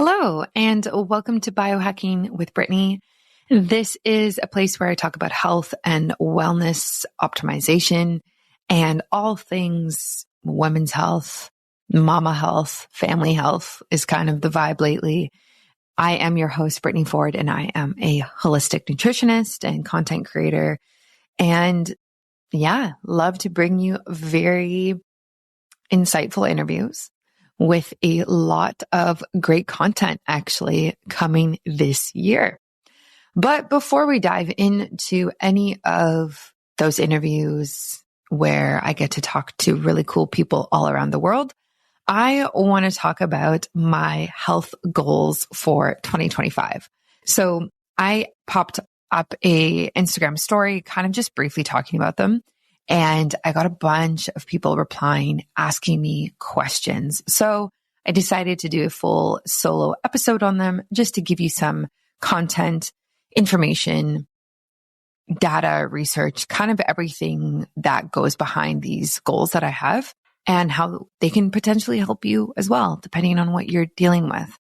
Hello, and welcome to Biohacking with Brittany. This is a place where I talk about health and wellness optimization and all things women's health, mama health, family health is kind of the vibe lately. I am your host, Brittany Ford, and I am a holistic nutritionist and content creator. And love to bring you very insightful interviews with a lot of great content actually coming this year. But before we dive into any of those interviews where I get to talk to really cool people all around the world, I want to talk about my health goals for 2025. So I popped up a Instagram story, kind of just briefly talking about them. And I got a bunch of people replying, asking me questions. So I decided to do a full solo episode on them just to give you some content, information, data, research, kind of everything that goes behind these goals that I have and how they can potentially help you as well, depending on what you're dealing with.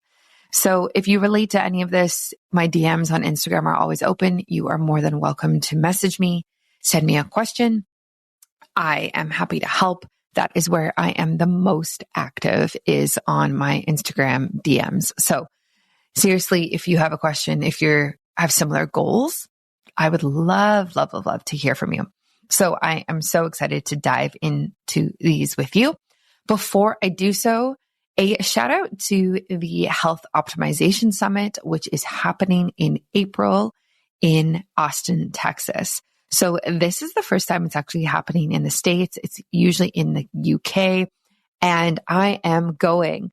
So if you relate to any of this, my DMs on Instagram are always open. You are more than welcome to message me, send me a question. I am happy to help. That is where I am the most active, is on my Instagram DMs. So seriously, if you have a question, if you have similar goals, I would love to hear from you. So I am so excited to dive into these with you. Before I do so, a shout out to the Health Optimization Summit, which is happening in April in Austin, Texas. So this is the first time it's actually happening in the States. It's usually in the UK, and I am going.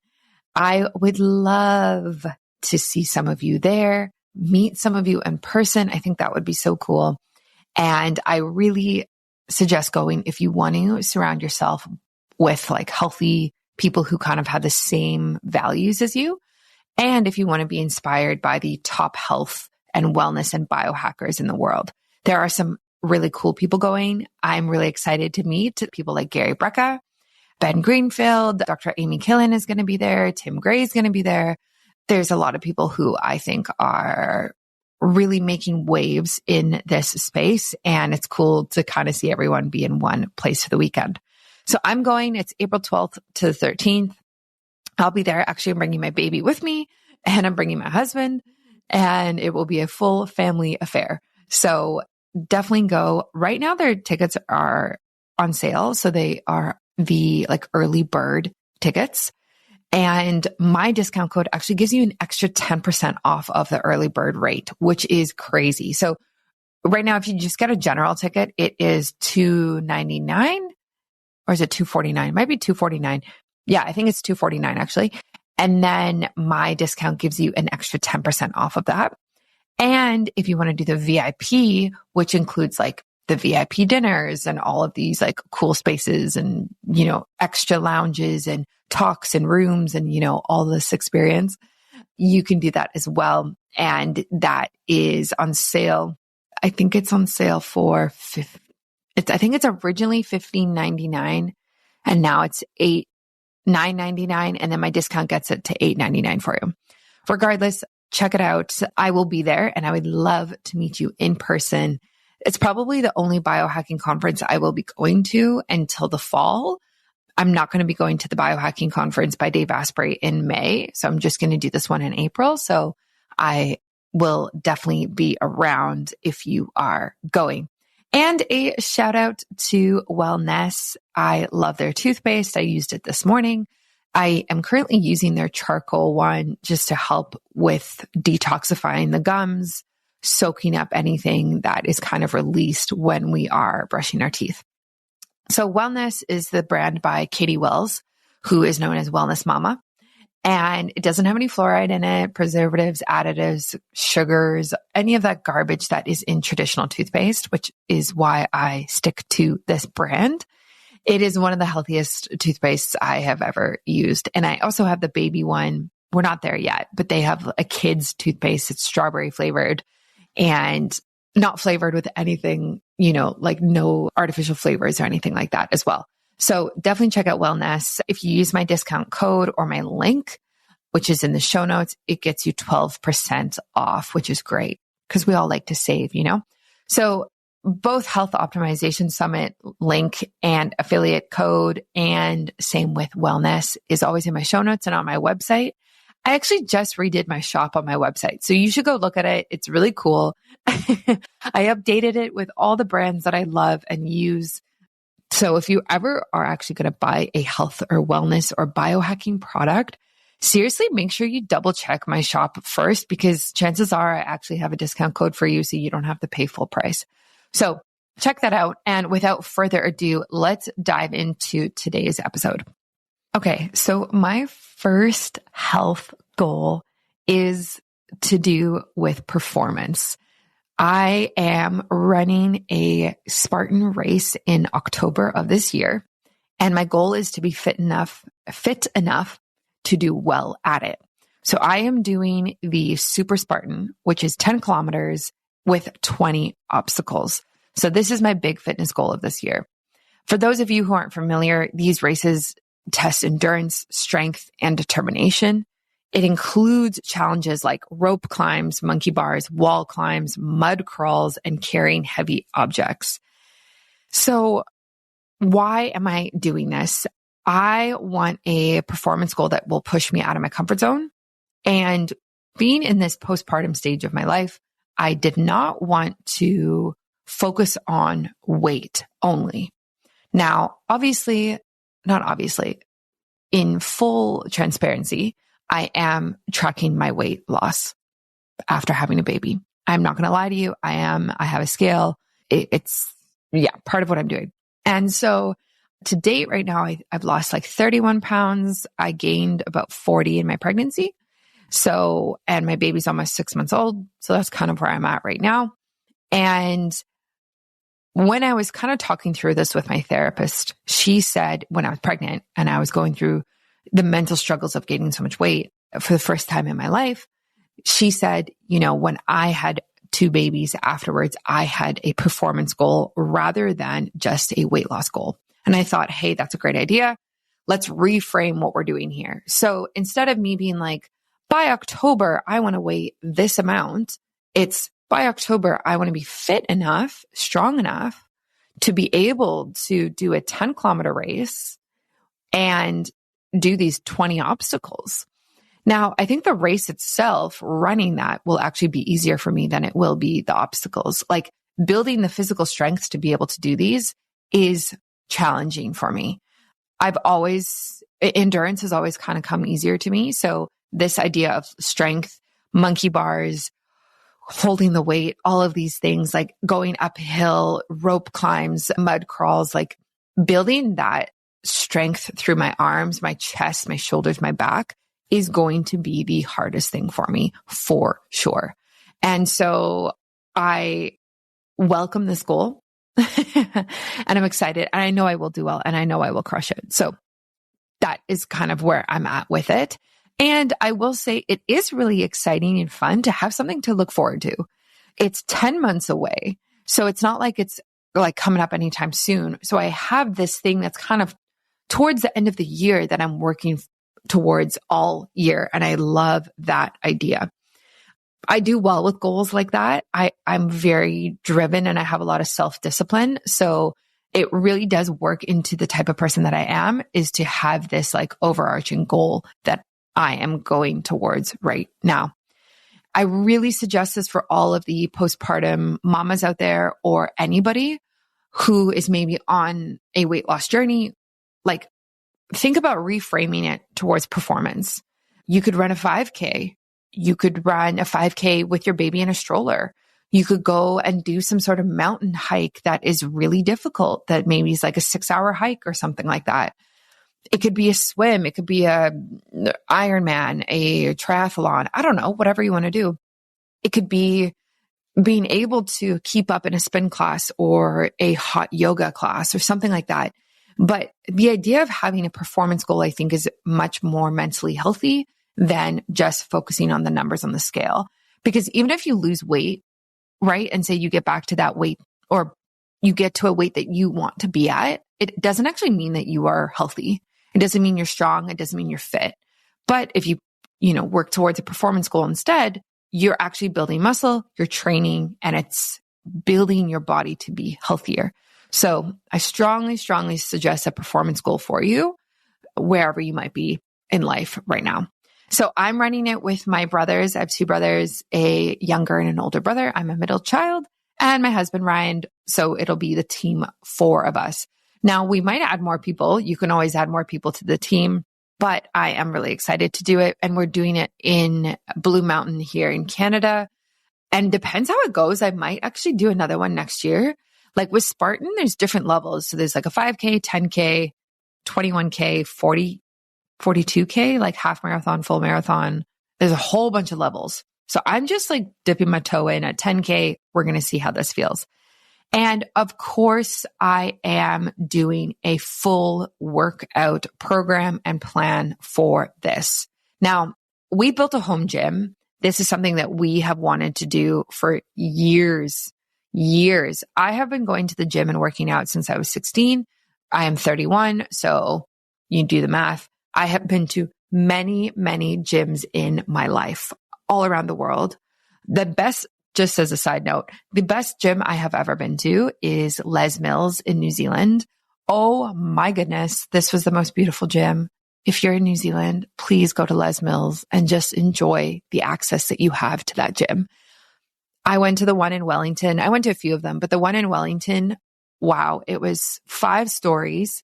I would love to see some of you there, meet some of you in person. I think that would be so cool. And I really suggest going if you want to surround yourself with like healthy people who kind of have the same values as you. And if you want to be inspired by the top health and wellness and biohackers in the world, there are some really cool people going. I'm really excited to meet people like Gary Brecka, Ben Greenfield, Dr. Amy Killen is going to be there. Tim Gray is going to be there. There's a lot of people who I think are really making waves in this space. And it's cool to kind of see everyone be in one place for the weekend. So I'm going, it's April 12th to the 13th. I'll be there. Actually, I'm bringing my baby with me and I'm bringing my husband, and it will be a full family affair. So definitely go. Right now, their tickets are on sale. So they are the like early bird tickets. And my discount code actually gives you an extra 10% off of the early bird rate, which is crazy. So right now, if you just get a general ticket, it is $299, or is it $249? It might be $249. Yeah, I think it's $249 actually. And then my discount gives you an extra 10% off of that. And if you want to do the VIP, which includes like the VIP dinners and all of these like cool spaces and, extra lounges and talks and rooms and, all this experience, you can do that as well. And that is on sale. I think it's on sale for I think it's originally $15.99 and now it's $9.99. And then my discount gets it to $8.99 for you. Regardless, check it out. I will be there and I would love to meet you in person. It's probably the only biohacking conference I will be going to until the fall. I'm not going to be going to the biohacking conference by Dave Asprey in May. So I'm just going to do this one in April. So I will definitely be around if you are going. And a shout out to Wellness. I love their toothpaste. I used it this morning. I am currently using their charcoal one just to help with detoxifying the gums, soaking up anything that is kind of released when we are brushing our teeth. So Wellness is the brand by Katie Wells, who is known as Wellness Mama. And it doesn't have any fluoride in it, preservatives, additives, sugars, any of that garbage that is in traditional toothpaste, which is why I stick to this brand. It is one of the healthiest toothpastes I have ever used. And I also have the baby one. We're not there yet, but they have a kid's toothpaste. It's strawberry flavored and not flavored with anything, like no artificial flavors or anything like that as well. So definitely check out Wellness. If you use my discount code or my link, which is in the show notes, it gets you 12% off, which is great because we all like to save, So both Health Optimization Summit link and affiliate code, and same with wellness, is always in my show notes and on my website. I actually just redid my shop on my website, so you should go look at it. It's really cool. I updated it with all the brands that I love and use. So if you ever are actually going to buy a health or wellness or biohacking product, seriously, make sure you double check my shop first, because chances are I actually have a discount code for you so you don't have to pay full price. So check that out. And without further ado, let's dive into today's episode. Okay, so my first health goal is to do with performance. I am running a Spartan race in October of this year, and my goal is to be fit enough to do well at it. So I am doing the Super Spartan, which is 10 kilometers with 20 obstacles. So this is my big fitness goal of this year. For those of you who aren't familiar, these races test endurance, strength, and determination. It includes challenges like rope climbs, monkey bars, wall climbs, mud crawls, and carrying heavy objects. So why am I doing this? I want a performance goal that will push me out of my comfort zone. And being in this postpartum stage of my life, I did not want to focus on weight only. Now, not obviously, in full transparency, I am tracking my weight loss after having a baby. I'm not going to lie to you. I have a scale. It's part of what I'm doing. And so to date right now, I've lost like 31 pounds. I gained about 40 in my pregnancy. So, and my baby's almost 6 months old. So that's kind of where I'm at right now. And when I was kind of talking through this with my therapist, she said when I was pregnant and I was going through the mental struggles of gaining so much weight for the first time in my life, she said, when I had 2 babies afterwards, I had a performance goal rather than just a weight loss goal. And I thought, hey, that's a great idea. Let's reframe what we're doing here. So instead of me being like, by October, I want to weigh this amount, it's by October, I want to be fit enough, strong enough to be able to do a 10-kilometer race and do these 20 obstacles. Now, I think the race itself, running that, will actually be easier for me than it will be the obstacles. Like building the physical strength to be able to do these is challenging for me. Endurance has always kind of come easier to me. So this idea of strength, monkey bars, holding the weight, all of these things, like going uphill, rope climbs, mud crawls, like building that strength through my arms, my chest, my shoulders, my back is going to be the hardest thing for me for sure. And so I welcome this goal and I'm excited and I know I will do well and I know I will crush it. So that is kind of where I'm at with it. And I will say it is really exciting and fun to have something to look forward to. It's 10 months away. So it's not like it's like coming up anytime soon. So I have this thing that's kind of towards the end of the year that I'm working towards all year. And I love that idea. I do well with goals like that. I'm very driven and I have a lot of self-discipline. So it really does work into the type of person that I am, is to have this like overarching goal that I am going towards right now. I really suggest this for all of the postpartum mamas out there or anybody who is maybe on a weight loss journey. Like, think about reframing it towards performance. You could run a 5K. You could run a 5K with your baby in a stroller. You could go and do some sort of mountain hike that is really difficult, that maybe is like a 6-hour hike or something like that. It could be a swim. It could be a Ironman, a triathlon. I don't know, whatever you want to do. It could be being able to keep up in a spin class or a hot yoga class or something like that. But the idea of having a performance goal, I think, is much more mentally healthy than just focusing on the numbers on the scale. Because even if you lose weight, right, and say you get back to that weight or you get to a weight that you want to be at, it doesn't actually mean that you are healthy. It doesn't mean you're strong. It doesn't mean you're fit. But if you work towards a performance goal instead, you're actually building muscle, you're training, and it's building your body to be healthier. So I strongly, strongly suggest a performance goal for you wherever you might be in life right now. So I'm running it with my brothers. I have two brothers, a younger and an older brother. I'm a middle child, and my husband, Ryan. So it'll be the team 4 of us. Now we might add more people. You can always add more people to the team, but I am really excited to do it. And we're doing it in Blue Mountain here in Canada. And depends how it goes. I might actually do another one next year. Like with Spartan, there's different levels. So there's like a 5K, 10K, 21K, 40, 42K, like half marathon, full marathon. There's a whole bunch of levels. So I'm just like dipping my toe in at 10K. We're going to see how this feels. And of course, I am doing a full workout program and plan for this. Now, we built a home gym. This is something that we have wanted to do for years. I have been going to the gym and working out since I was 16. I am 31. So you do the math. I have been to many, many gyms in my life all around the world. The best, just as a side note, the best gym I have ever been to is Les Mills in New Zealand. Oh my goodness. This was the most beautiful gym. If you're in New Zealand, please go to Les Mills and just enjoy the access that you have to that gym. I went to the one in Wellington. I went to a few of them, but the one in Wellington, wow, it was 5 stories.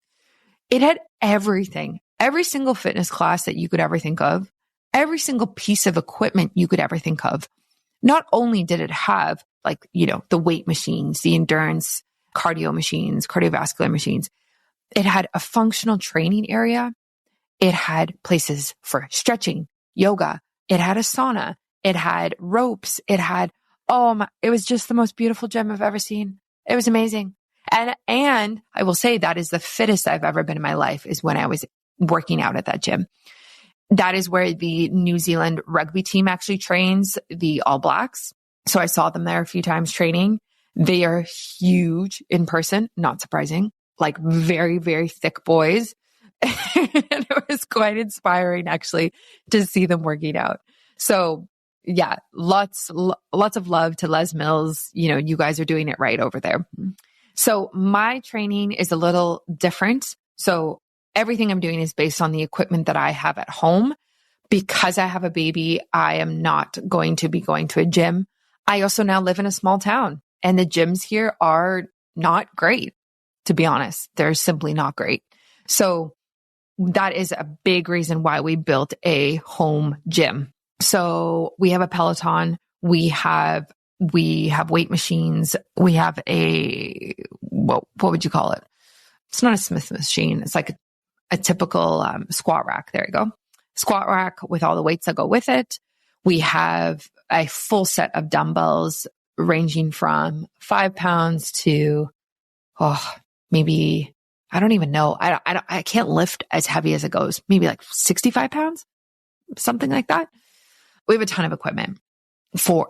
It had everything, every single fitness class that you could ever think of, every single piece of equipment you could ever think of. Not only did it have the weight machines, the endurance cardio machines, cardiovascular machines, it had a functional training area. It had places for stretching, yoga. It had a sauna. It had ropes. It was just the most beautiful gym I've ever seen. It was amazing. And I will say that is the fittest I've ever been in my life is when I was working out at that gym. That is where the New Zealand rugby team actually trains, the All Blacks. So I saw them there a few times training. They are huge in person, not surprising, like very, very thick boys. And it was quite inspiring actually to see them working out. So yeah, lots of love to Les Mills. You guys are doing it right over there. So my training is a little different. So everything I'm doing is based on the equipment that I have at home. Because I have a baby, I am not going to be going to a gym. I also now live in a small town and the gyms here are not great, to be honest. They're simply not great. So that is a big reason why we built a home gym. So we have a Peloton, we have weight machines, we have what would you call it? It's not a Smith machine. It's like a typical squat rack. There you go. Squat rack with all the weights that go with it. We have a full set of dumbbells ranging from 5 pounds to, maybe, I don't even know. I can't lift as heavy as it goes. Maybe like 65 pounds, something like that. We have a ton of equipment for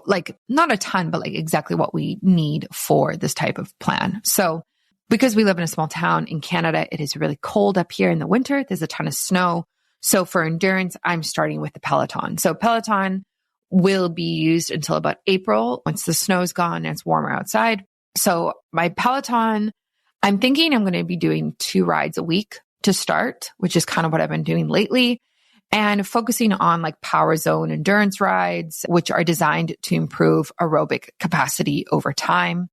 not a ton, but exactly what we need for this type of plan. So because we live in a small town in Canada, it is really cold up here in the winter. There's a ton of snow. So for endurance, I'm starting with the Peloton. So Peloton will be used until about April once the snow's gone and it's warmer outside. So my Peloton, I'm thinking I'm going to be doing 2 rides a week to start, which is kind of what I've been doing lately, and focusing on power zone endurance rides, which are designed to improve aerobic capacity over time.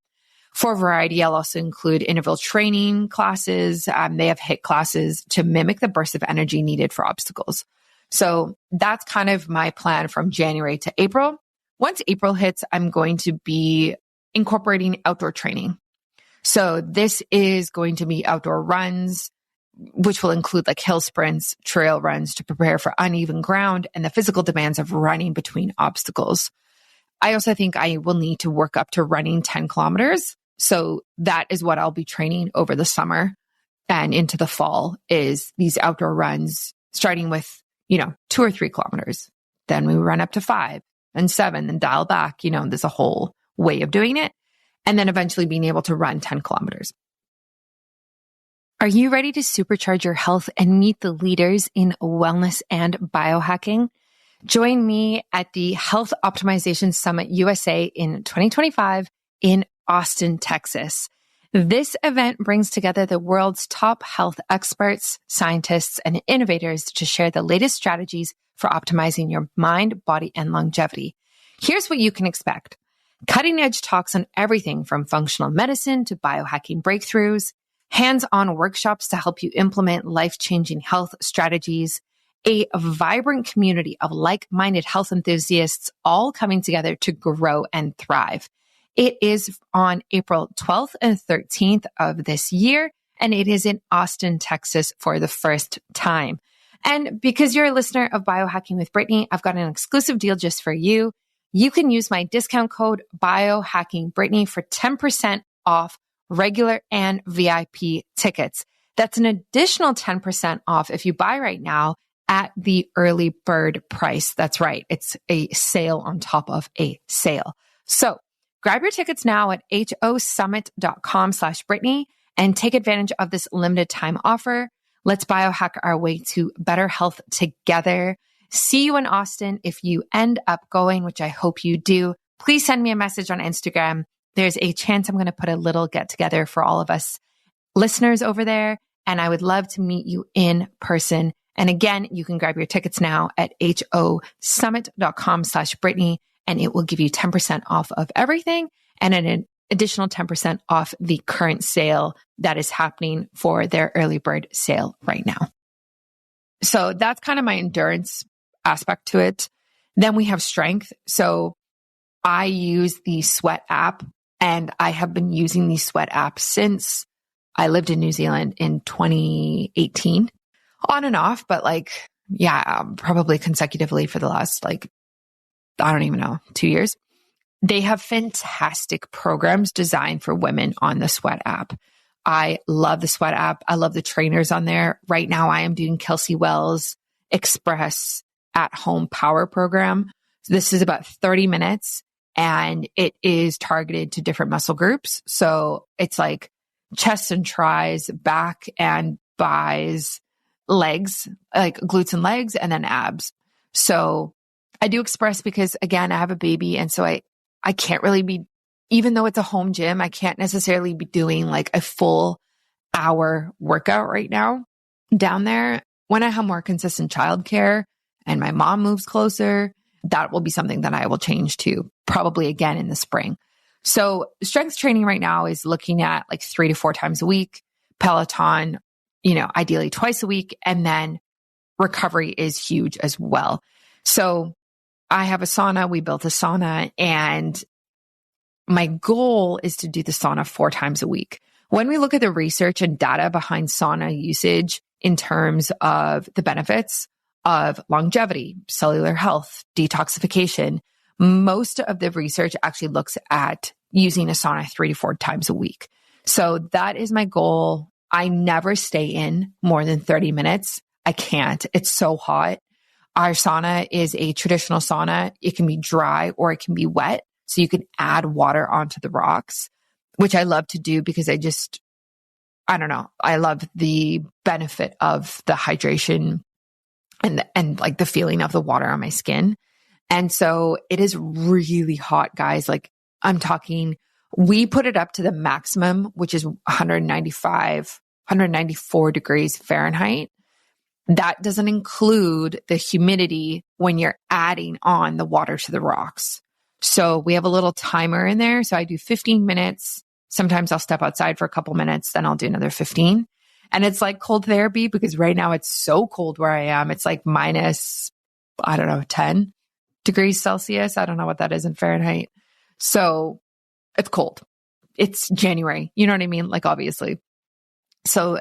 For variety, I'll also include interval training classes. They have HIIT classes to mimic the burst of energy needed for obstacles. So that's kind of my plan from January to April. Once April hits, I'm going to be incorporating outdoor training. So this is going to be outdoor runs, which will include hill sprints, trail runs to prepare for uneven ground and the physical demands of running between obstacles. I also think I will need to work up to running 10 kilometers. So that is what I'll be training over the summer and into the fall is these outdoor runs, starting with, 2 or 3 kilometers. Then we run up to 5 and 7 and dial back. There's a whole way of doing it. And then eventually being able to run 10 kilometers. Are you ready to supercharge your health and meet the leaders in wellness and biohacking? Join me at the Health Optimization Summit USA in 2025 in Austin, Texas. This event brings together the world's top health experts, scientists, and innovators to share the latest strategies for optimizing your mind, body, and longevity. Here's what you can expect. Cutting-edge talks on everything from functional medicine to biohacking breakthroughs, hands-on workshops to help you implement life-changing health strategies, a vibrant community of like-minded health enthusiasts all coming together to grow and thrive. It is on April 12th and 13th of this year, and it is in Austin, Texas for the first time. And because you're a listener of Biohacking with Brittany, I've got an exclusive deal just for you. You can use my discount code BioHackingBrittany for 10% off regular and VIP tickets. That's an additional 10% off if you buy right now at the early bird price. That's right. It's a sale on top of a sale. So grab your tickets now at hosummit.com/Brittany and take advantage of this limited time offer. Let's biohack our way to better health together. See you in Austin. If you end up going, which I hope you do, please send me a message on Instagram. There's a chance I'm going to put a little get together for all of us listeners over there. And I would love to meet you in person. And again, you can grab your tickets now at hosummit.com/Brittany, and it will give you 10% off of everything and an additional 10% off the current sale that is happening for their early bird sale right now. So that's kind of my endurance aspect to it. Then we have strength. So I use the Sweat app, and I have been using the Sweat app since I lived in New Zealand in 2018, on and off, but probably consecutively for the last, I don't even know, 2 years. They have fantastic programs designed for women on the Sweat app. I love the Sweat app. I love the trainers on there. Right now, I am doing Kelsey Wells' Express at-home power program. So this is about 30 minutes, and it is targeted to different muscle groups. So it's like chest and tries, back and buys, legs, like glutes and legs, and then abs. So I do Express because, again, I have a baby. And so I can't really be, even though it's a home gym, I can't necessarily be doing like a full hour workout right now down there. When I have more consistent childcare and my mom moves closer, that will be something that I will change to probably again in the spring. So strength training right now is looking at like 3 to 4 times a week, Peloton, ideally twice a week. And then recovery is huge as well. So I have a sauna. We built a sauna, and my goal is to do the sauna 4 times a week. When we look at the research and data behind sauna usage in terms of the benefits of longevity, cellular health, detoxification, most of the research actually looks at using a sauna 3 to 4 times a week. So that is my goal. I never stay in more than 30 minutes. I can't. It's so hot. Our sauna is a traditional sauna. It can be dry or it can be wet. So you can add water onto the rocks, which I love to do because I love the benefit of the hydration and like the feeling of the water on my skin. And so it is really hot, guys. Like I'm talking, we put it up to the maximum, which is 194 degrees Fahrenheit. That doesn't include the humidity when you're adding on the water to the rocks. So we have a little timer in there. So I do 15 minutes. Sometimes I'll step outside for a couple minutes, then I'll do another 15. And it's like cold therapy because right now it's so cold where I am. It's like minus, 10 degrees Celsius. I don't know what that is in Fahrenheit. So it's cold. It's January. You know what I mean? Like obviously. So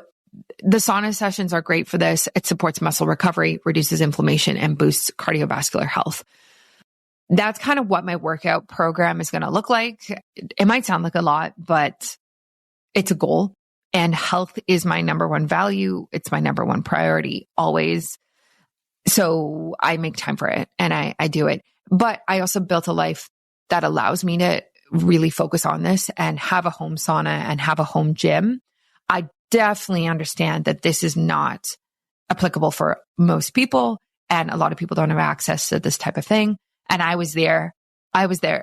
the sauna sessions are great for this. It supports muscle recovery, reduces inflammation, and boosts cardiovascular health. That's kind of what my workout program is going to look like. It might sound like a lot, but it's a goal. And health is my number one value. It's my number one priority always. So I make time for it and I do it. But I also built a life that allows me to really focus on this and have a home sauna and have a home gym. I definitely understand that this is not applicable for most people. and a lot of people don't have access to this type of thing. And I was there.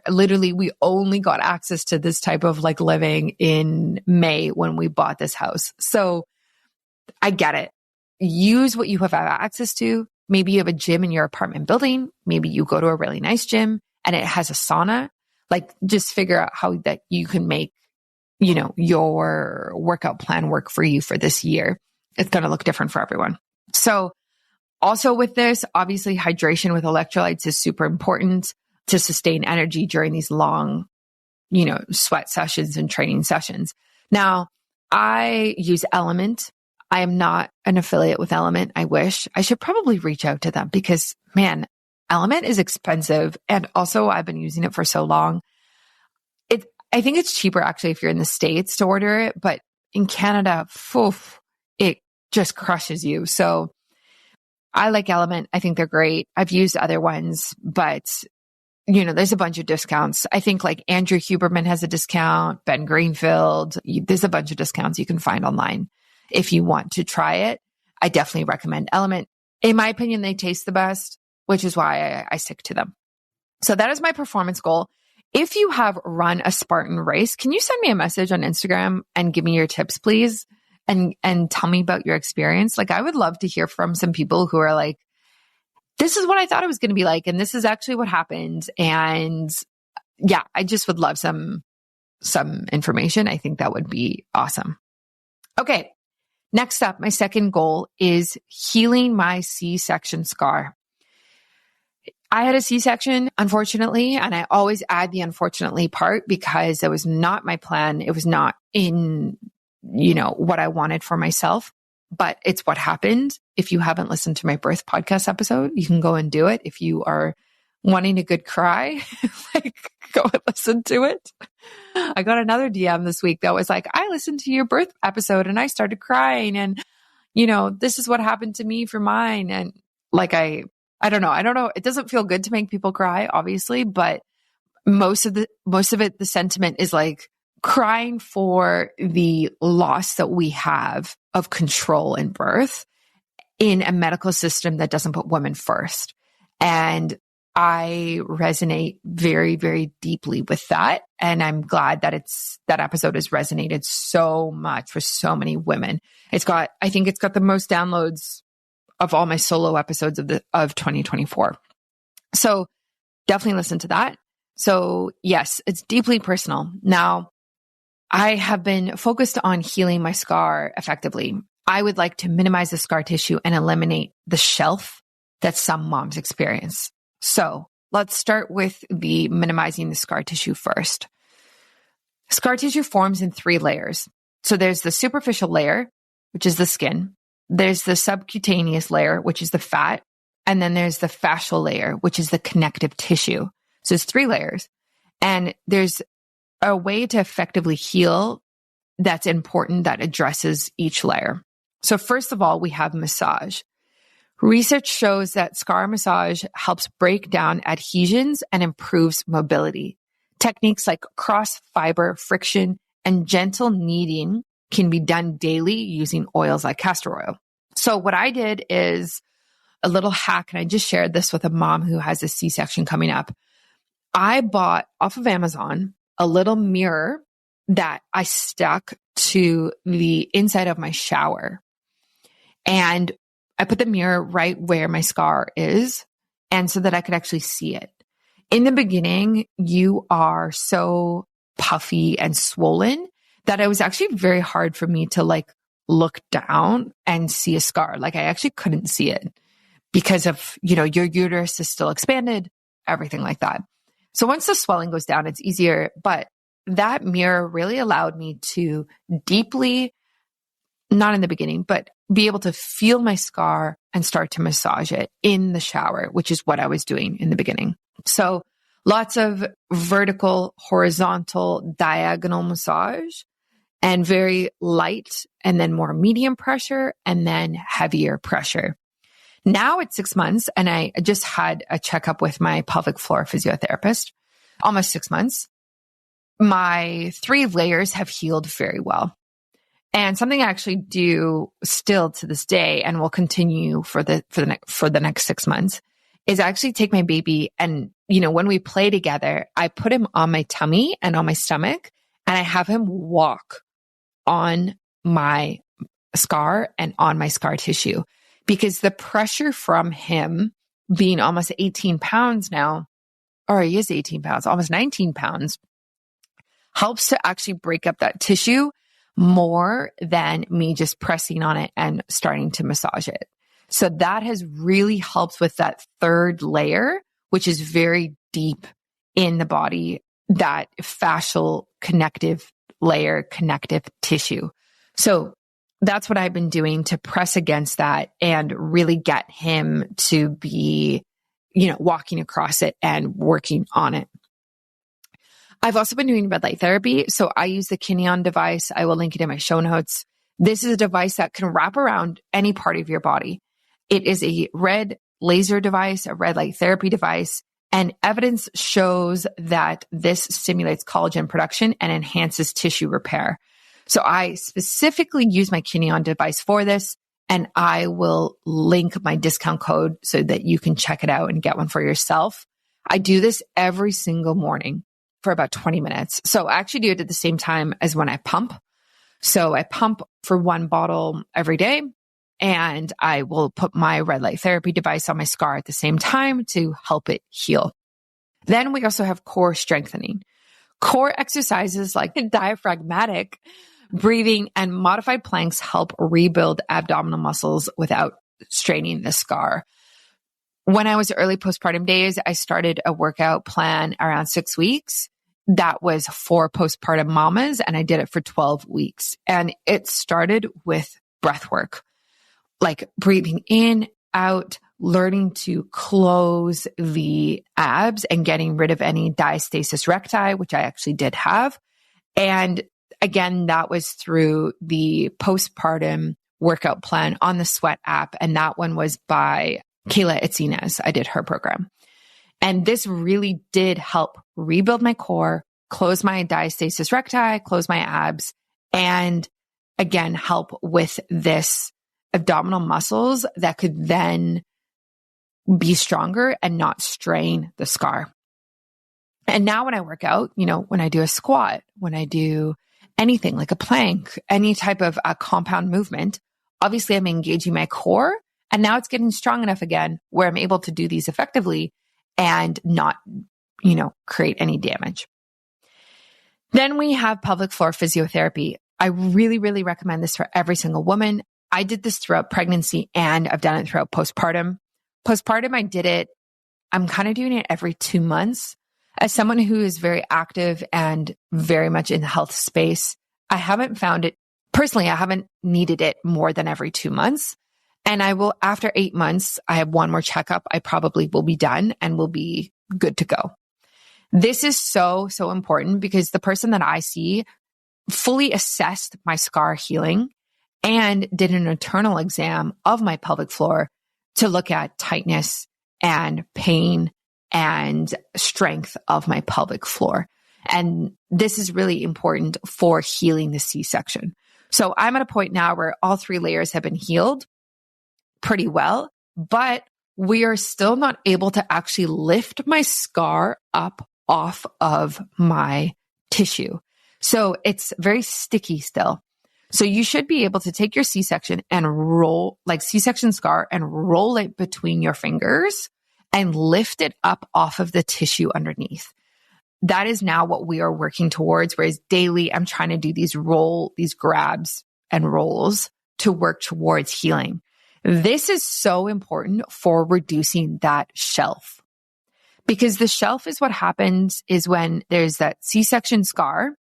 Literally, we only got access to this type of like living in May when we bought this house. So I get it. Use what you have access to. Maybe you have a gym in your apartment building. Maybe you go to a really nice gym and it has a sauna. Like, just figure out how that you can make, your workout plan work for you for this year. It's going to look different for everyone. So also with this, obviously hydration with electrolytes is super important to sustain energy during these long, sweat sessions and training sessions. Now, I use LMNT. I am not an affiliate with LMNT. I wish. I should probably reach out to them because, man, LMNT is expensive. And also I've been using it for so long. I think it's cheaper actually if you're in the States to order it, but in Canada, it just crushes you. So I like LMNT. I think they're great. I've used other ones, but there's a bunch of discounts. I think like Andrew Huberman has a discount, Ben Greenfield. There's a bunch of discounts you can find online. If you want to try it, I definitely recommend LMNT. In my opinion, they taste the best, which is why I stick to them. So that is my performance goal. If you have run a Spartan race, can you send me a message on Instagram and give me your tips, please? And tell me about your experience. Like, I would love to hear from some people who are like, this is what I thought it was going to be like, and this is actually what happened. And yeah, I just would love some information. I think that would be awesome. Okay. Next up, my second goal is healing my C-section scar. I had a C-section, unfortunately, and I always add the unfortunately part because it was not my plan. It was not in, what I wanted for myself, but it's what happened. If you haven't listened to my birth podcast episode, you can go and do it. If you are wanting a good cry, go and listen to it. I got another DM this week that was like, I listened to your birth episode and I started crying and, this is what happened to me for mine. And I don't know. It doesn't feel good to make people cry, obviously, but most of it, the sentiment is like crying for the loss that we have of control in birth in a medical system that doesn't put women first. And I resonate very, very deeply with that. And I'm glad that that episode has resonated so much for so many women. I think it's got the most downloads of all my solo episodes of 2024. So definitely listen to that. So yes, it's deeply personal. Now, I have been focused on healing my scar effectively. I would like to minimize the scar tissue and eliminate the shelf that some moms experience. So let's start with the minimizing the scar tissue first. Scar tissue forms in 3 layers. So there's the superficial layer, which is the skin. There's the subcutaneous layer, which is the fat. And then there's the fascial layer, which is the connective tissue. So it's 3 layers. And there's a way to effectively heal that's important that addresses each layer. So first of all, we have massage. Research shows that scar massage helps break down adhesions and improves mobility. Techniques like cross-fiber friction and gentle kneading can be done daily using oils like castor oil. So what I did is a little hack, and I just shared this with a mom who has a C-section coming up. I bought off of Amazon a little mirror that I stuck to the inside of my shower. And I put the mirror right where my scar is, and so that I could actually see it. In the beginning, you are so puffy and swollen that it was actually very hard for me to look down and see a scar. I actually couldn't see it because of, your uterus is still expanded, everything like that. So once the swelling goes down, it's easier. But that mirror really allowed me to deeply, not in the beginning, but be able to feel my scar and start to massage it in the shower, which is what I was doing in the beginning. So lots of vertical, horizontal, diagonal massage, and very light, and then more medium pressure, and then heavier pressure. Now it's 6 months, and I just had a checkup with my pelvic floor physiotherapist, almost 6 months. My 3 layers have healed very well. And something I actually do still to this day and will continue for the next 6 months is I actually take my baby and, when we play together, I put him on my tummy and on my stomach and I have him walk on my scar and on my scar tissue, because the pressure from him being almost 18 pounds now, or he is 18 pounds, almost 19 pounds, helps to actually break up that tissue more than me just pressing on it and starting to massage it. So that has really helped with that third layer, which is very deep in the body, that fascial connective layer, connective tissue. So that's what I've been doing to press against that and really get him to be, walking across it and working on it. I've also been doing red light therapy. So I use the Kineon device. I will link it in my show notes. This is a device that can wrap around any part of your body. It is a red laser device, a red light therapy device, and evidence shows that this stimulates collagen production and enhances tissue repair. So I specifically use my Kineon device for this, and I will link my discount code so that you can check it out and get one for yourself. I do this every single morning for about 20 minutes. So I actually do it at the same time as when I pump. So I pump for 1 bottle every day, and I will put my red light therapy device on my scar at the same time to help it heal. Then we also have core strengthening. Core exercises like diaphragmatic breathing and modified planks help rebuild abdominal muscles without straining the scar. When I was early postpartum days, I started a workout plan around 6 weeks that was for postpartum mamas, and I did it for 12 weeks. And it started with breath work, like breathing in, out, learning to close the abs and getting rid of any diastasis recti, which I actually did have. And again, that was through the postpartum workout plan on the Sweat app. And that one was by Kayla Itzines. I did her program. And this really did help rebuild my core, close my diastasis recti, close my abs, and again, help with this abdominal muscles that could then be stronger and not strain the scar. And now when I work out, when I do a squat, when I do anything like a plank, any type of compound movement, obviously I'm engaging my core, and now it's getting strong enough again where I'm able to do these effectively and not, create any damage. Then we have pelvic floor physiotherapy. I really, really recommend this for every single woman. I did this throughout pregnancy and I've done it throughout postpartum. Postpartum, I did it. I'm kind of doing it every 2 months. As someone who is very active and very much in the health space, I haven't found it, personally, I haven't needed it more than every 2 months. And I will, after 8 months, I have one more checkup. I probably will be done and will be good to go. This is so, so important because the person that I see fully assessed my scar healing and did an internal exam of my pelvic floor to look at tightness and pain and strength of my pelvic floor. And this is really important for healing the C-section. So I'm at a point now where all 3 layers have been healed pretty well, but we are still not able to actually lift my scar up off of my tissue. So it's very sticky still. So you should be able to take your C-section and roll, like C-section scar, and roll it between your fingers and lift it up off of the tissue underneath. That is now what we are working towards. Whereas daily, I'm trying to do these grabs and rolls to work towards healing. This is so important for reducing that shelf, because the shelf is what happens is when there's that C-section scar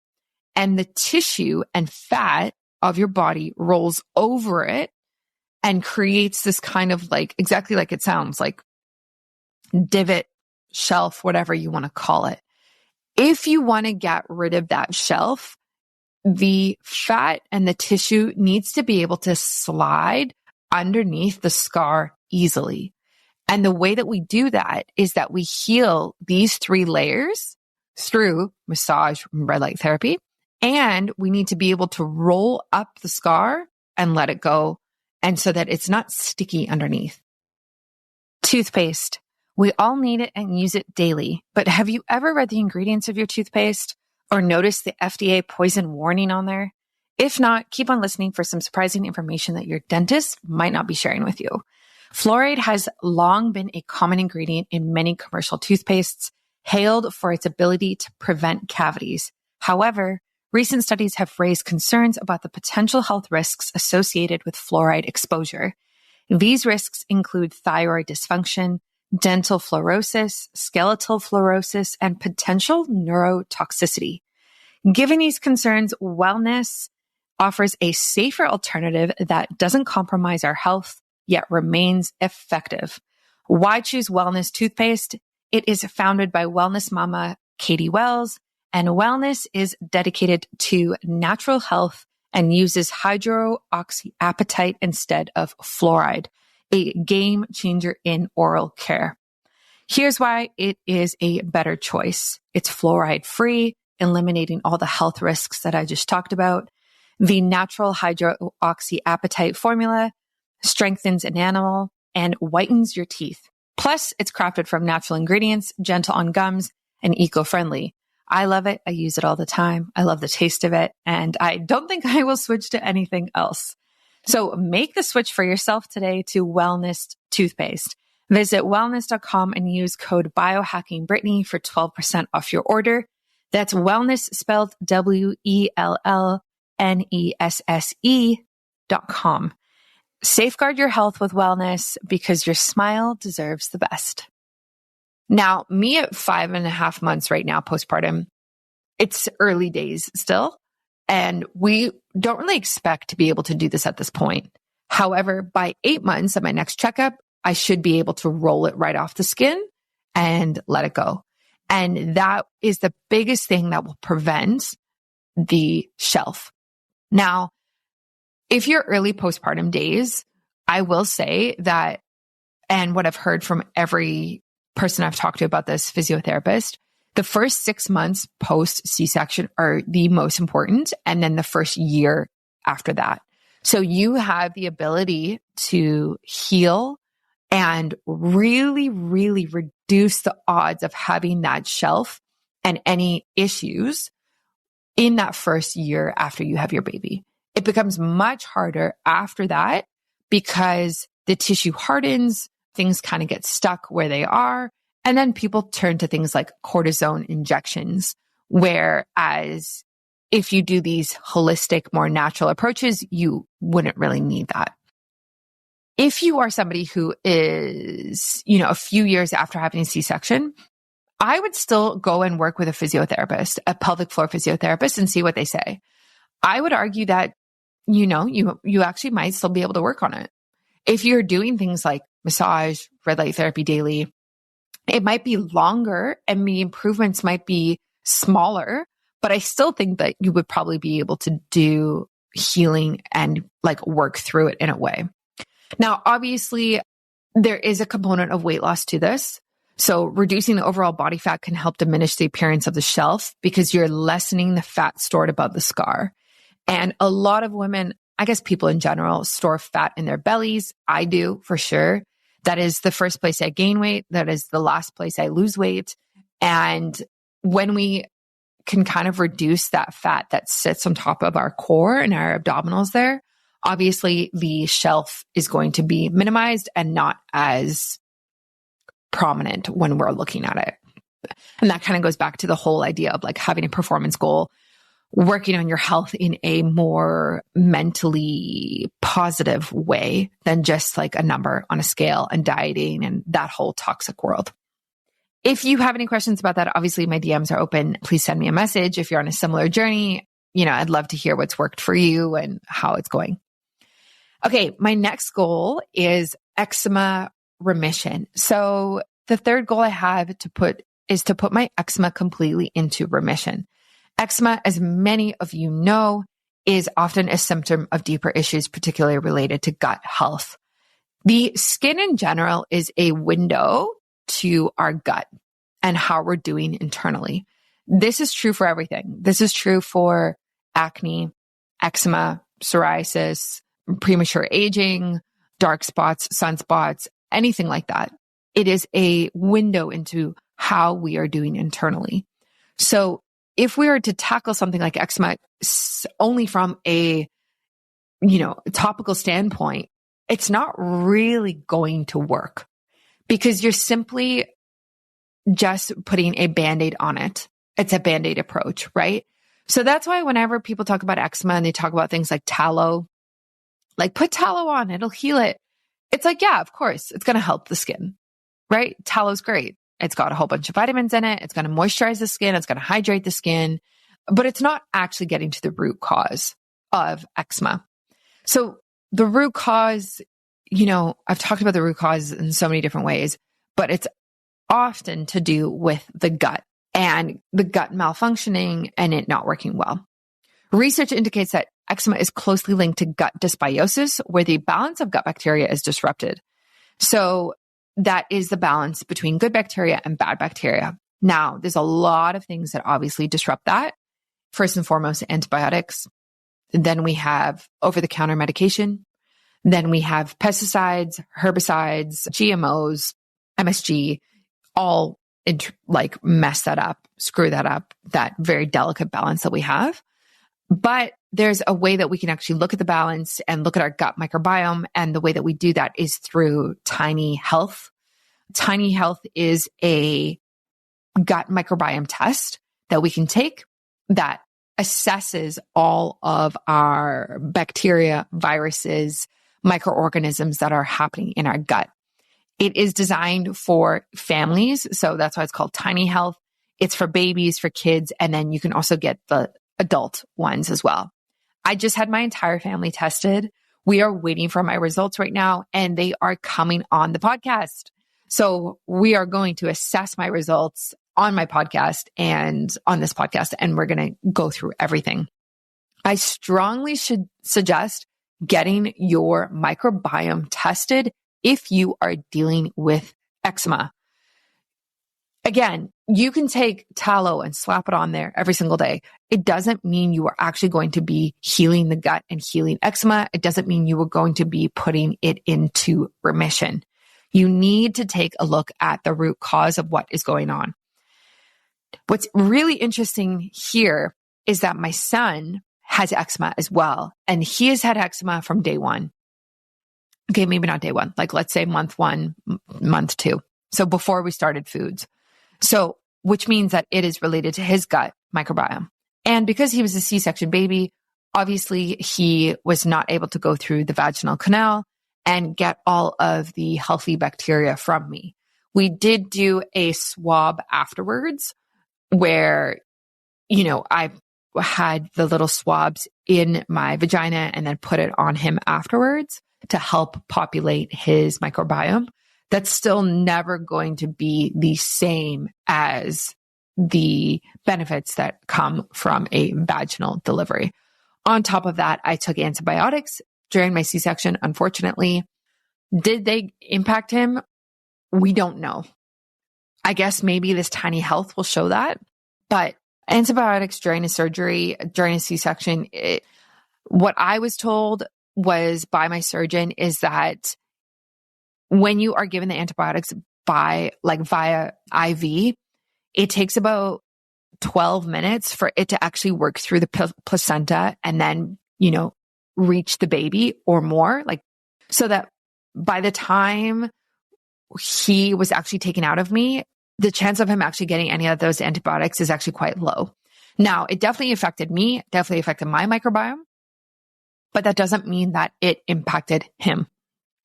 and the tissue and fat of your body rolls over it and creates this kind of like, exactly like it sounds like, divot, shelf, whatever you want to call it. If you want to get rid of that shelf, the fat and the tissue needs to be able to slide underneath the scar easily. And the way that we do that is that we heal these 3 layers through massage, red light therapy, And we need to be able to roll up the scar and let it go, and so that it's not sticky underneath. Toothpaste. We all need it and use it daily, but have you ever read the ingredients of your toothpaste or noticed the FDA poison warning on there? If not, keep on listening for some surprising information that your dentist might not be sharing with you. Fluoride has long been a common ingredient in many commercial toothpastes, hailed for its ability to prevent cavities. However, recent studies have raised concerns about the potential health risks associated with fluoride exposure. These risks include thyroid dysfunction, dental fluorosis, skeletal fluorosis, and potential neurotoxicity. Given these concerns, wellness offers a safer alternative that doesn't compromise our health, yet remains effective. Why choose wellness toothpaste? It is founded by wellness mama Katie Wells, and wellness is dedicated to natural health and uses hydroxyapatite instead of fluoride, a game changer in oral care. Here's why it is a better choice. It's fluoride free, eliminating all the health risks that I just talked about. The natural hydroxyapatite formula strengthens enamel and whitens your teeth. Plus, it's crafted from natural ingredients, gentle on gums, and eco-friendly. I love it. I use it all the time. I love the taste of it, and I don't think I will switch to anything else. So make the switch for yourself today to Wellness Toothpaste. Visit wellness.com and use code BioHackingBrittany for 12% off your order. That's wellness spelled WELLNESSE.com. Safeguard your health with wellness because your smile deserves the best. Now, me at 5.5 months right now, postpartum, it's early days still, and we don't really expect to be able to do this at this point. However, by 8 months at my next checkup, I should be able to roll it right off the skin and let it go. And that is the biggest thing that will prevent the shelf. Now, if you're early postpartum days, I will say that, and what I've heard from every person I've talked to about this, physiotherapist, the first 6 months post C-section are the most important, and then the first year after that. So you have the ability to heal and really, really reduce the odds of having that shelf and any issues in that first year after you have your baby. It becomes much harder after that because the tissue hardens, things kind of get stuck where they are. And then people turn to things like cortisone injections, whereas if you do these holistic, more natural approaches, you wouldn't really need that. If you are somebody who is, a few years after having a C-section, I would still go and work with a physiotherapist, a pelvic floor physiotherapist, and see what they say. I would argue that, you actually might still be able to work on it. If you're doing things like massage, red light therapy daily, it might be longer and the improvements might be smaller, but I still think that you would probably be able to do healing and work through it in a way. Now, obviously, there is a component of weight loss to this. So reducing the overall body fat can help diminish the appearance of the shelf because you're lessening the fat stored above the scar. And a lot of women, I guess people in general, store fat in their bellies. I do, for sure. That is the first place I gain weight. That is the last place I lose weight. And when we can kind of reduce that fat that sits on top of our core and our abdominals there, obviously the shelf is going to be minimized and not as prominent when we're looking at it. And that kind of goes back to the whole idea of having a performance goal, working on your health in a more mentally positive way than just a number on a scale and dieting and that whole toxic world. If you have any questions about that, obviously my DMs are open. Please send me a message. If you're on a similar journey, I'd love to hear what's worked for you and how it's going. Okay, my next goal is eczema remission. So the third goal I have is to put my eczema completely into remission. Eczema, as many of you know, is often a symptom of deeper issues, particularly related to gut health. The skin in general is a window to our gut and how we're doing internally. This is true for everything. This is true for acne, eczema, psoriasis, premature aging, dark spots, sunspots, anything like that. It is a window into how we are doing internally. So if we were to tackle something like eczema only from a, topical standpoint, it's not really going to work because you're simply just putting a Band-Aid on it. It's a Band-Aid approach, right? So that's why whenever people talk about eczema and they talk about things like tallow, like put tallow on, it'll heal it. It's like, yeah, of course, it's going to help the skin, right? Tallow's great. It's got a whole bunch of vitamins in it. It's going to moisturize the skin. It's going to hydrate the skin, but it's not actually getting to the root cause of eczema. So the root cause, I've talked about the root cause in so many different ways, but it's often to do with the gut and the gut malfunctioning and it not working well. Research indicates that eczema is closely linked to gut dysbiosis, where the balance of gut bacteria is disrupted. So that is the balance between good bacteria and bad bacteria. Now, there's a lot of things that obviously disrupt that. First and foremost, antibiotics. Then we have over-the-counter medication. Then we have pesticides, herbicides, GMOs, MSG, all mess that up, screw that up, that very delicate balance that we have. But there's a way that we can actually look at the balance and look at our gut microbiome. And the way that we do that is through Tiny Health. Tiny Health is a gut microbiome test that we can take that assesses all of our bacteria, viruses, microorganisms that are happening in our gut. It is designed for families. So that's why it's called Tiny Health. It's for babies, for kids, and then you can also get the adult ones as well. I just had my entire family tested. We are waiting for my results right now, and they are coming on the podcast. So we are going to assess my results on my podcast and on this podcast, and we're going to go through everything. I strongly should suggest getting your microbiome tested if you are dealing with eczema. Again, you can take tallow and slap it on there every single day. It doesn't mean you are actually going to be healing the gut and healing eczema. It doesn't mean you are going to be putting it into remission. You need to take a look at the root cause of what is going on. What's really interesting here is that my son has eczema as well, and he has had eczema from day one. Okay, maybe not day one, like let's say month 1, month 2. So before we started foods. So, which means that it is related to his gut microbiome. And because he was a C-section baby, obviously he was not able to go through the vaginal canal and get all of the healthy bacteria from me. We did do a swab afterwards where, I had the little swabs in my vagina and then put it on him afterwards to help populate his microbiome. That's still never going to be the same as the benefits that come from a vaginal delivery. On top of that, I took antibiotics during my C-section. Unfortunately, did they impact him? We don't know. I guess maybe this Tiny Health will show that, but antibiotics during a surgery, during a C-section, what I was told was by my surgeon is that when you are given the antibiotics via IV, it takes about 12 minutes for it to actually work through the placenta and then, reach the baby or more, so that by the time he was actually taken out of me, the chance of him actually getting any of those antibiotics is actually quite low. Now, it definitely affected me, definitely affected my microbiome, but that doesn't mean that it impacted him.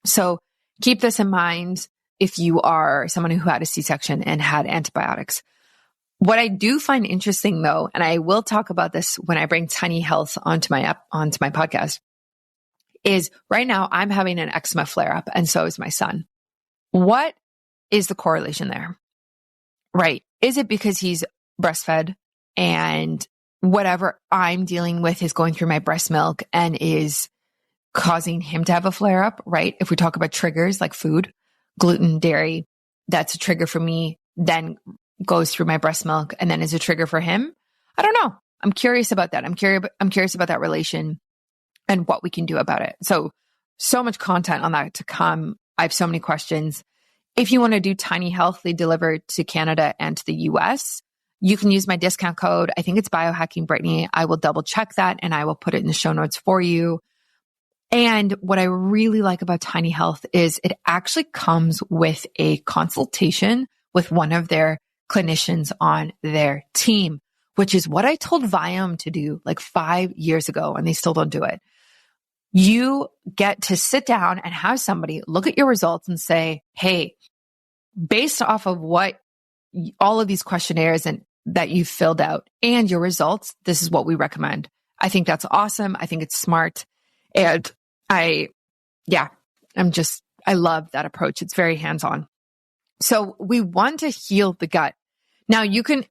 So keep this in mind if you are someone who had a C-section and had antibiotics. What I do find interesting though, and I will talk about this when I bring Tiny Health onto my podcast, is right now I'm having an eczema flare up and so is my son. What is the correlation there? Right. Is it because he's breastfed and whatever I'm dealing with is going through my breast milk and is causing him to have a flare up, right? If we talk about triggers like food, gluten, dairy, that's a trigger for me, then goes through my breast milk and then is a trigger for him. I don't know. I'm curious about that. I'm curious about that relation and what we can do about it. So much content on that to come. I have so many questions. If you want to do Tiny Health, they deliver to Canada and to the US. You can use my discount code. I think it's BioHackingBrittany. I will double check that and I will put it in the show notes for you. And what I really like about Tiny Health is it actually comes with a consultation with one of their clinicians on their team, which is what I told Viome to do like 5 years ago, and they still don't do it. You get to sit down and have somebody look at your results and say, hey, based off of what all of these questionnaires and that you've filled out and your results, this is what we recommend. I think that's awesome. I think it's smart. And I love that approach. It's very hands-on. So we want to heal the gut. Now you can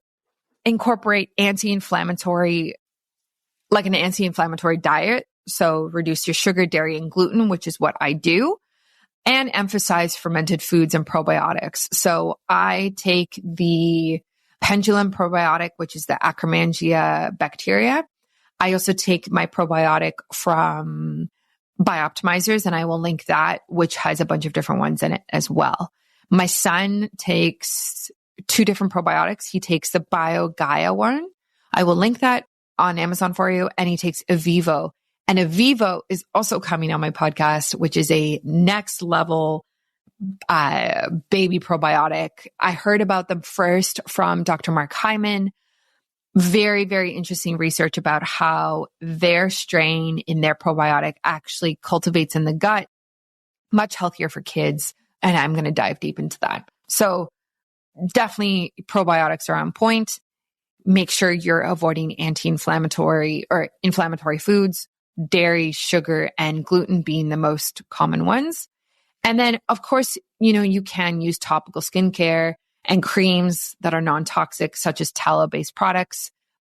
incorporate like an anti-inflammatory diet. So reduce your sugar, dairy, and gluten, which is what I do, and emphasize fermented foods and probiotics. So I take the pendulum probiotic, which is the Akkermansia bacteria. I also take my probiotic from BiOptimizers, and I will link that, which has a bunch of different ones in it as well. My son takes 2 different probiotics. He takes the BioGaia one. I will link that on Amazon for you. And he takes Evivo. And Evivo is also coming on my podcast, which is a next level baby probiotic. I heard about them first from Dr. Mark Hyman. Very, very interesting research about how their strain in their probiotic actually cultivates in the gut, much healthier for kids. And I'm going to dive deep into that. So definitely probiotics are on point. Make sure you're avoiding anti-inflammatory or inflammatory foods, dairy, sugar, and gluten being the most common ones. And then, of course, you can use topical skincare and creams that are non-toxic, such as tallow-based products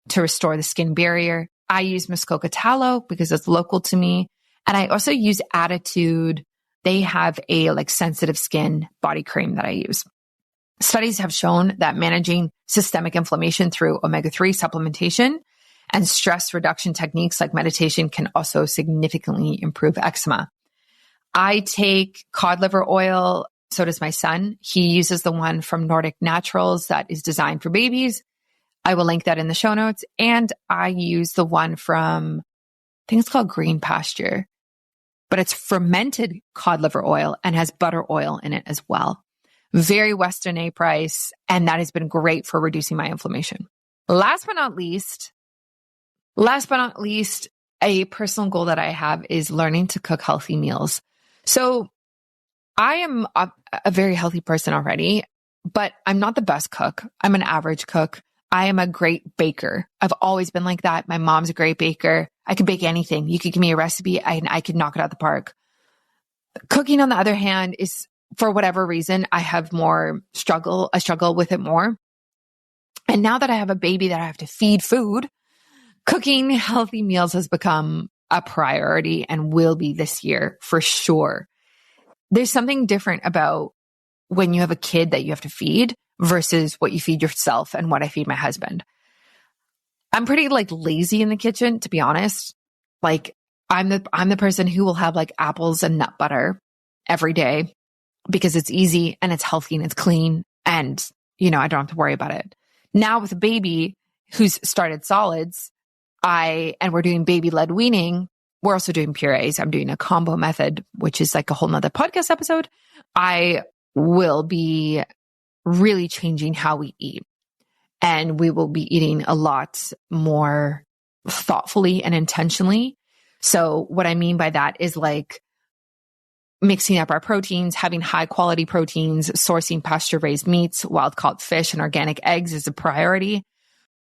to restore the skin barrier. I use Muskoka Tallow because it's local to me. And I also use Attitude. They have a sensitive skin body cream that I use. Studies have shown that managing systemic inflammation through omega-3 supplementation and stress reduction techniques like meditation can also significantly improve eczema. I take cod liver oil. So does my son. He uses the one from Nordic Naturals that is designed for babies. I will link that in the show notes. And I use the one from, I think it's called Green Pasture, but it's fermented cod liver oil and has butter oil in it as well. Very Western A price. And that has been great for reducing my inflammation. Last but not least, a personal goal that I have is learning to cook healthy meals. So I am a very healthy person already, but I'm not the best cook. I'm an average cook. I am a great baker. I've always been like that. My mom's a great baker. I could bake anything. You could give me a recipe and I could knock it out the park. Cooking, on the other hand, is, for whatever reason, I struggle with it more. And now that I have a baby that I have to feed food, cooking healthy meals has become a priority and will be this year for sure. There's something different about when you have a kid that you have to feed versus what you feed yourself and what I feed my husband. I'm pretty lazy in the kitchen, to be honest. I'm the person who will have apples and nut butter every day because it's easy and it's healthy and it's clean and I don't have to worry about it. Now with a baby who's started solids, and we're doing baby-led weaning. We're also doing purees. I'm doing a combo method, which is a whole nother podcast episode. I will be really changing how we eat. And we will be eating a lot more thoughtfully and intentionally. So what I mean by that is mixing up our proteins, having high quality proteins, sourcing pasture raised meats, wild caught fish, and organic eggs is a priority.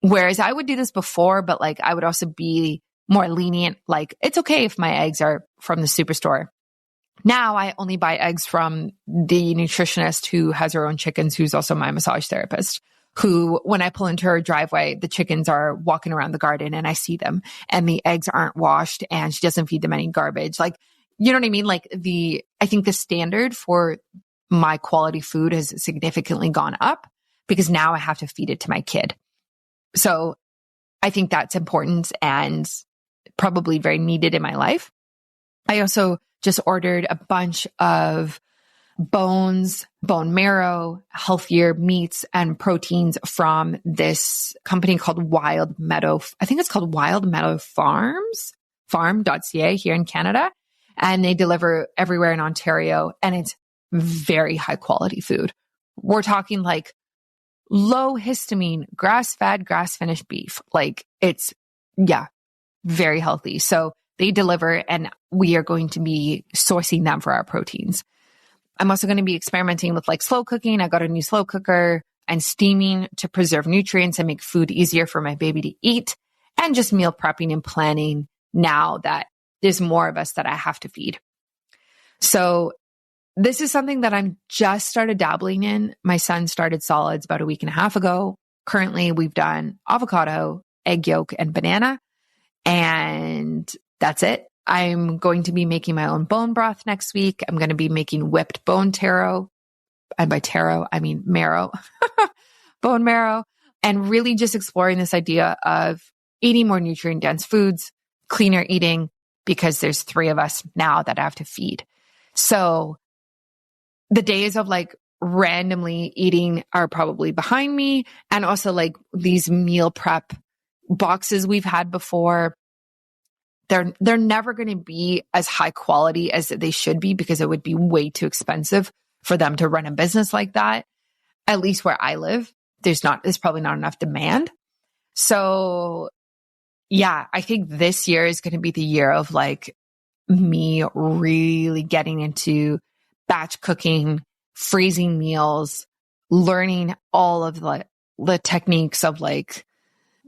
Whereas I would do this before, but I would also be more lenient. It's okay if my eggs are from the superstore. Now I only buy eggs from the nutritionist who has her own chickens, who's also my massage therapist, who, when I pull into her driveway, the chickens are walking around the garden and I see them and the eggs aren't washed and she doesn't feed them any garbage. You know what I mean? I think the standard for my quality food has significantly gone up because now I have to feed it to my kid. So I think that's important and probably very needed in my life. I also just ordered a bunch of bones, bone marrow, healthier meats and proteins from this company called Wild Meadow. I think it's called Wild Meadow Farms, farm.ca here in Canada. And they deliver everywhere in Ontario, and it's very high quality food. We're talking like low histamine, grass-fed, grass-finished beef. Like it's, very healthy. So they deliver, and we are going to be sourcing them for our proteins. I'm also going to be experimenting with like slow cooking. I got a new slow cooker, and steaming to preserve nutrients and make food easier for my baby to eat, and just meal prepping and planning now that there's more of us that I have to feed. So this is something that I'm just started dabbling in. My son started solids about a week and a half ago. Currently, we've done avocado, egg yolk, and banana, and that's it. I'm going to be making my own bone broth next week. I'm going to be making whipped bone taro. And by taro, I mean marrow, bone marrow, and really just exploring this idea of eating more nutrient-dense foods, cleaner eating, because there's 3 of us now that I have to feed. So the days of like randomly eating are probably behind me. And also like these meal prep boxes we've had before, they're never going to be as high quality as they should be, because it would be way too expensive for them to run a business like that. At least where I live, there's probably not enough demand. So yeah, I think this year is going to be the year of like me really getting into batch cooking, freezing meals, learning all of the techniques of like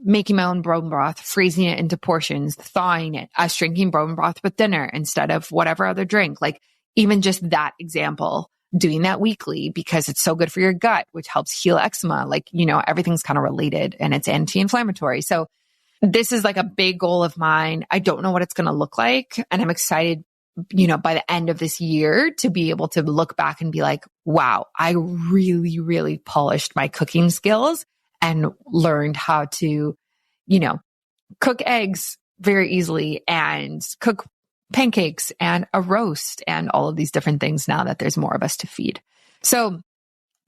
making my own bone broth, freezing it into portions, thawing it, us drinking bone broth with dinner instead of whatever other drink. Like even just that example, doing that weekly because it's so good for your gut, which helps heal eczema. Like, everything's kind of related and it's anti-inflammatory. So this is like a big goal of mine. I don't know what it's going to look like. And I'm excited, by the end of this year to be able to look back and be like, wow, I really, really polished my cooking skills and learned how to, cook eggs very easily and cook pancakes and a roast and all of these different things now that there's more of us to feed. So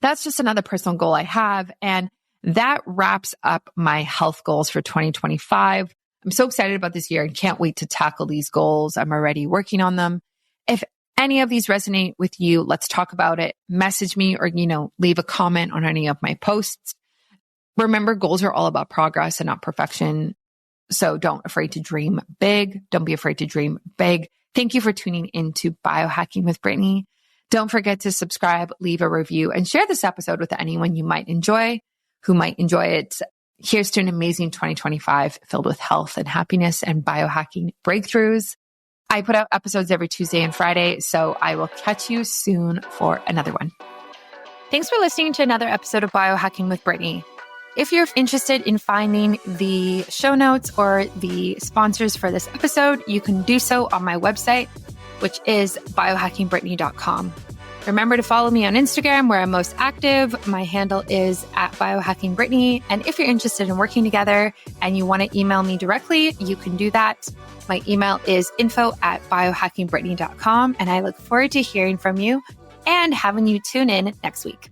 that's just another personal goal I have. And that wraps up my health goals for 2025. I'm so excited about this year and can't wait to tackle these goals. I'm already working on them. If any of these resonate with you, let's talk about it. Message me or, leave a comment on any of my posts. Remember, goals are all about progress and not perfection. So don't afraid to dream big. Don't be afraid to dream big. Thank you for tuning into Biohacking with Brittany. Don't forget to subscribe, leave a review, and share this episode with anyone who might enjoy it. Here's to an amazing 2025 filled with health and happiness and biohacking breakthroughs. I put out episodes every Tuesday and Friday, so I will catch you soon for another one. Thanks for listening to another episode of Biohacking with Brittany. If you're interested in finding the show notes or the sponsors for this episode, you can do so on my website, which is biohackingbrittany.com. Remember to follow me on Instagram, where I'm most active. My handle is @biohackingbrittany. And if you're interested in working together and you want to email me directly, you can do that. My email is info@biohackingbrittany.com. And I look forward to hearing from you and having you tune in next week.